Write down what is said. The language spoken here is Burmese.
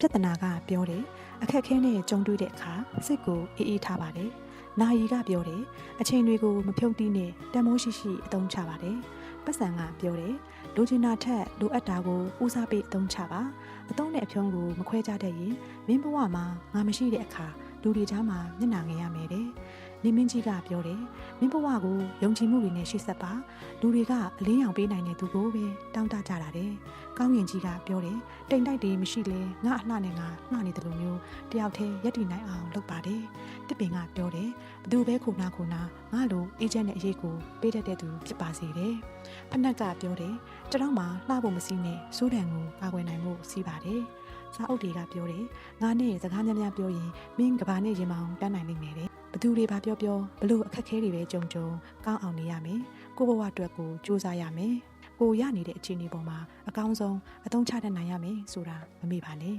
ပြဿနာကပြောတယ်အခက်ခဲနဲ့ကြုံတွေ့တဲ့အခါစိတ်ကိုအေးထားပါတယ်နာယီကပြောတယ်အချိန်တွေကိုမဖြုတ်တီးနဲ့တန်မိုးရှိရှိအသုံးချပါတယ်ပတ်စံကပြောတယ်လိုချင်တာထက်လိုအပ်တာကိုဦးစားပေးအသုံးချပါအသုံးနဲ့အဖြုံးကိုမခွဲခြားတတ်ရင်မင်းဘဝမှာငါမရှိတဲ့အခါလူတွေကြားမှာမျက်နှာငယ်ရမယ်တဲ့နေမင်းကြီးကပြောတယ်မင်းဘဝကိုယုံကြည်မှုတွေနဲ့ရှိဆက်ပါလူတွေကအလင်းရောင်ပေးနိုင်တဲ့သူကိုပဲတောင်းတကြတာတဲ့ကောင်းကင်ကြီးကပြောတယ်တိမ်တိုက်တွေမရှိလဲငါအလှနဲ့ငါလှနေတယ်လို့မျိုးတယောက်တည်းရက်တည်နိုင်အောင်လုပ်ပါတယ်တစ်ပင်ကပြောတယ်ဘသူပဲခုနာငါလိုအေဂျင့်နဲ့အရေးကိုပေးတတ်တဲ့သူဖြစ်ပါစေတဲ့ဖနက်ကပြောတယ်တတော်မှာလှဖို့မစည်းနဲ့စိုးတံကိုကာကွယ်နိုင်မှုစီးပါတယ်စာအုပ်တွေကပြောတယ်ငါနဲ့စကားများများပြောရင်မင်းကဘာနဲ့ရင်မောင်တန်းနိုင်နိုင်တယ်ဘသူတွေဘာပြောဘလို့အခက်ခဲတွေပဲကြုံကောင်းအောင်နေရမယ်ကိုဘဝအတွက်ကိုစူးစမ်းရမယ်ကိုရနေတဲ့အခြေအနေပေါ်မှာအကောင်းဆုံးအသုံးချတတ်နိုင်ရမယ်ဆိုတာမမေ့ပါနဲ့